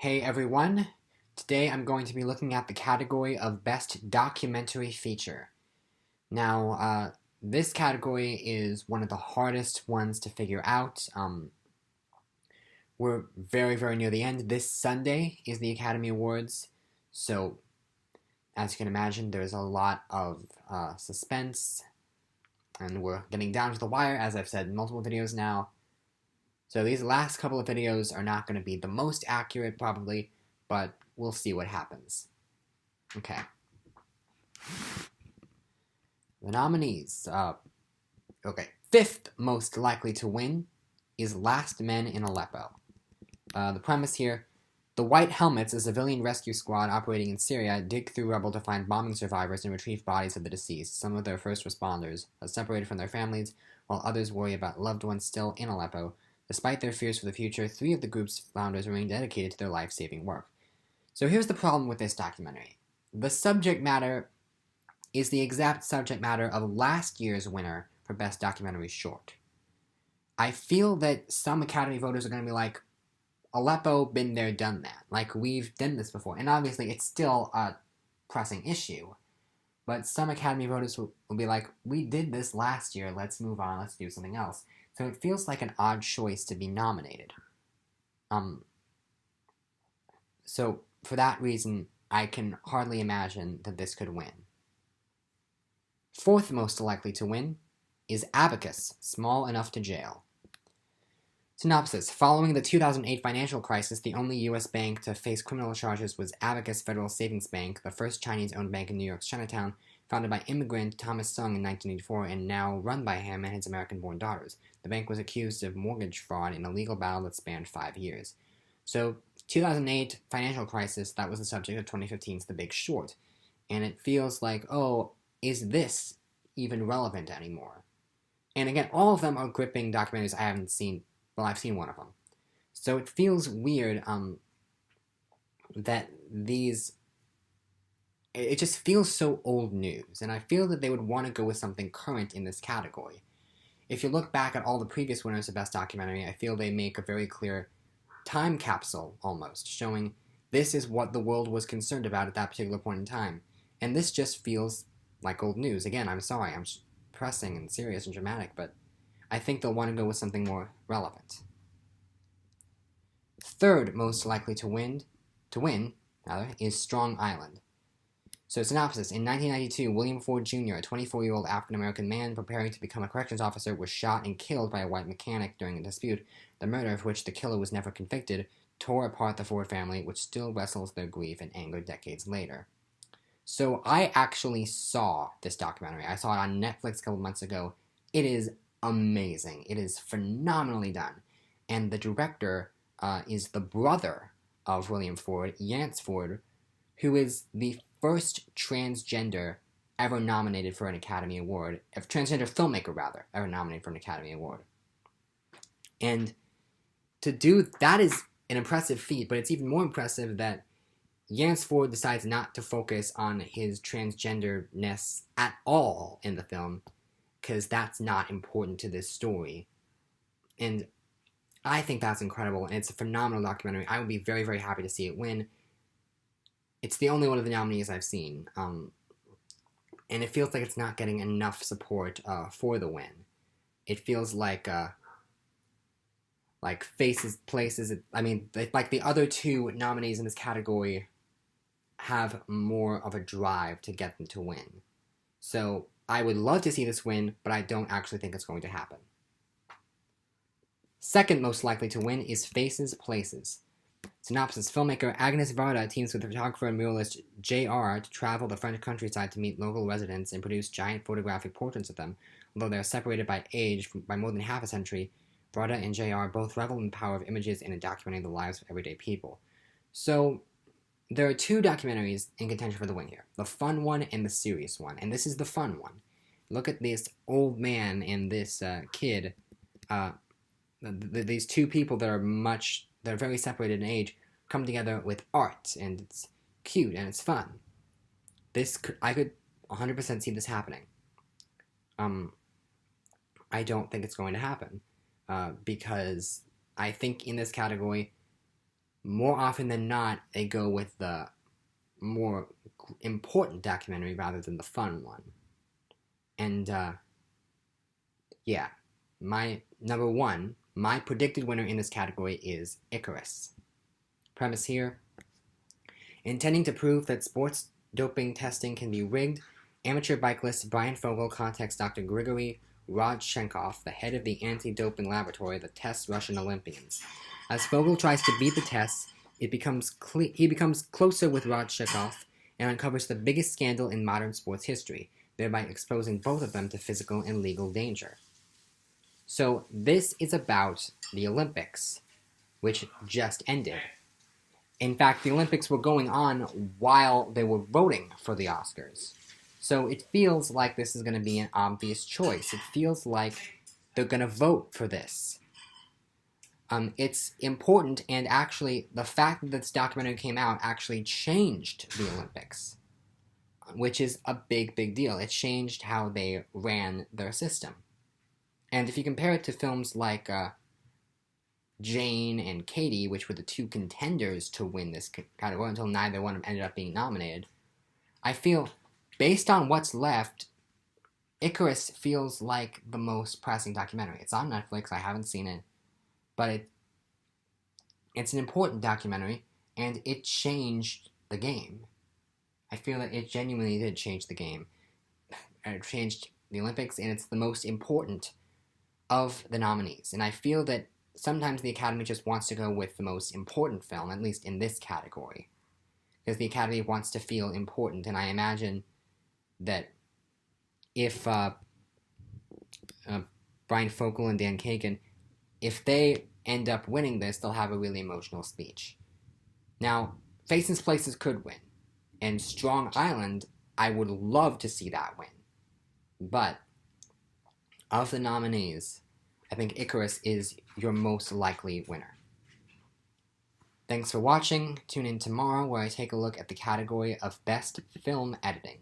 Hey everyone, today I'm going to be looking at the category of Best Documentary Feature. Now, this category is one of the hardest ones to figure out. We're very near the end. This Sunday is the Academy Awards, so as you can imagine, there's a lot of suspense, and we're getting down to the wire, as I've said in multiple videos now. So these last couple of videos are not going to be the most accurate, probably, but we'll see what happens. Okay. The nominees. Okay. Fifth most likely to win is Last Men in Aleppo. The premise here, the White Helmets, a civilian rescue squad operating in Syria, dig through rubble to find bombing survivors and retrieve bodies of the deceased. Some of their first responders are separated from their families, while others worry about loved ones still in Aleppo. Despite their fears for the future, 3 of the group's founders remain dedicated to their life-saving work. So here's the problem with this documentary. The subject matter is the exact subject matter of last year's winner for Best Documentary Short. I feel that some Academy voters are going to be like, Aleppo, been there, done that. Like, we've done this before. And obviously, it's still a pressing issue. But some Academy voters will be like, we did this last year, let's move on, let's do something else. So it feels like an odd choice to be nominated. So for that reason, I can hardly imagine that this could win. Fourth most likely to win is Abacus, Small Enough to Jail. Synopsis. Following the 2008 financial crisis, the only U.S. bank to face criminal charges was Abacus Federal Savings Bank, the first Chinese-owned bank in New York's Chinatown, founded by immigrant Thomas Sung in 1984 and now run by him and his American-born daughters. The bank was accused of mortgage fraud in a legal battle that spanned 5 years. So, 2008 financial crisis, that was the subject of 2015's The Big Short. And it feels like, oh, is this even relevant anymore? And again, all of them are gripping documentaries I haven't seen. Well, I've seen one of them. So it feels weird that these... It just feels so old news, and I feel that they would want to go with something current in this category. If you look back at all the previous winners of Best Documentary, I feel they make a very clear time capsule, almost, showing this is what the world was concerned about at that particular point in time. And this just feels like old news. Again, I'm sorry, I'm pressing and serious and dramatic, but I think they'll want to go with something more relevant. Third most likely to win, is Strong Island. So synopsis, in 1992, William Ford Jr., a 24-year-old African-American man preparing to become a corrections officer, was shot and killed by a white mechanic during a dispute. The murder, of which the killer was never convicted, tore apart the Ford family, which still wrestles their grief and anger decades later. So I actually saw this documentary. I saw it on Netflix a couple months ago. It is amazing. It is phenomenally done. And the director is the brother of William Ford, Yance Ford, who is the first transgender ever nominated for an Academy Award, a transgender filmmaker, rather, ever nominated for an Academy Award. And to do that is an impressive feat, but it's even more impressive that Yance Ford decides not to focus on his transgenderness at all in the film, because that's not important to this story. And I think that's incredible, and it's a phenomenal documentary. I would be very happy to see it win. It's the only one of the nominees I've seen, and it feels like it's not getting enough support for the win. It feels like Faces, Places, like the other 2 nominees in this category have more of a drive to get them to win. So I would love to see this win, but I don't actually think it's going to happen. Second most likely to win is Faces, Places. Synopsis, filmmaker Agnes Varda teams with photographer and muralist J.R. to travel the French countryside to meet local residents and produce giant photographic portraits of them. Although they are separated by age by more than half a century, Varda and J.R. both revel in the power of images and in documenting the lives of everyday people. So, there are 2 documentaries in contention for the win here. The fun one and the serious one. And this is the fun one. Look at this old man and this kid. These 2 people that are very separated in age come together with art, and it's cute and it's fun. I could 100% see this happening. I don't think it's going to happen because I think in this category more often than not, they go with the more important documentary rather than the fun one. And yeah, my number one, my predicted winner in this category is Icarus. Premise here: intending to prove that sports doping testing can be rigged, amateur bicyclist Brian Fogel contacts Dr. Grigory Rodchenkov, the head of the anti-doping laboratory that tests Russian Olympians. As Fogel tries to beat the tests, he becomes closer with Rodchenkov and uncovers the biggest scandal in modern sports history, thereby exposing both of them to physical and legal danger. So this is about the Olympics, which just ended. In fact, the Olympics were going on while they were voting for the Oscars. So it feels like this is going to be an obvious choice. It feels like they're going to vote for this. It's important, and actually, the fact that this documentary came out actually changed the Olympics, which is a big, big deal. It changed how they ran their system. And if you compare it to films like Jane and Katie, which were the two contenders to win this category until neither one of them ended up being nominated, I feel, based on what's left, Icarus feels like the most pressing documentary. It's on Netflix. I haven't seen it. But it's an important documentary, and it changed the game. I feel that it genuinely did change the game. It changed the Olympics, and it's the most important of the nominees. And I feel that sometimes the Academy just wants to go with the most important film, at least in this category, because the Academy wants to feel important. And I imagine that if Brian Fogel and Dan Kagan, if they end up winning this, they'll have a really emotional speech. Now, Faces Places could win, and Strong Island, I would love to see that win. But of the nominees, I think Icarus is your most likely winner. Thanks for watching. Tune in tomorrow where I take a look at the category of Best Film Editing.